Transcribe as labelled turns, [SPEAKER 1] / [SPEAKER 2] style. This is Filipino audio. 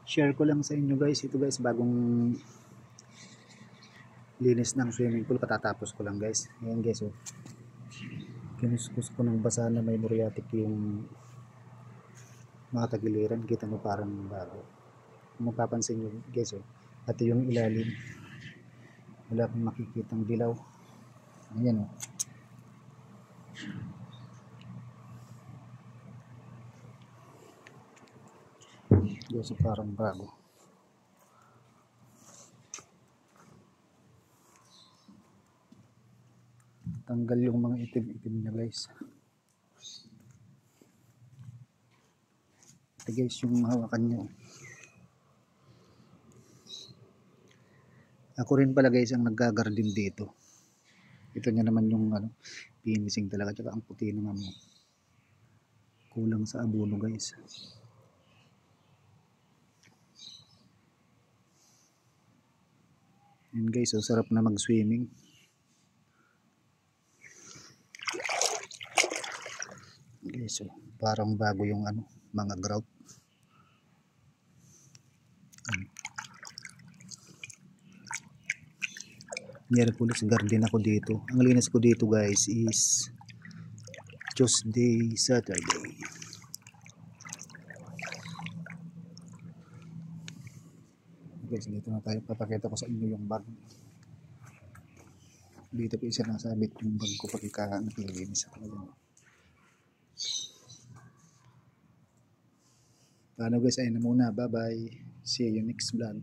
[SPEAKER 1] Share ko lang sa inyo guys, ito guys, bagong linis ng swimming pool, katatapos ko lang guys. Ayan guys, oh. Kinuskus ko ng basa na may muriatic yung mga tagiliran, kita mo parang bago. Kung mapapansin nyo guys, oh, at yung ilalim wala akong makikitang dilaw. Ayan, oh. Guys, parang bago. Tanggal yung mga itim-itim niya guys. Ito guys yung hawakan nyo. Ako rin pala guys ang naggagarden dito. Ito niya naman yung finishing talaga, tsaka ang puti ng kulang sa abono guys. Yan guys, so sarap na mag swimming. Guys, so parang bago yung mga grout. Miyerkules garden ako dito. Ang linis ko dito guys is Tuesday, Saturday. Guys, dito na tayo. Papakita ko sa inyo yung bag. Dito po isa nasabit yung bag ko pagka naglilinis ako. Paano guys, ayun na muna. Bye bye. See you next vlog.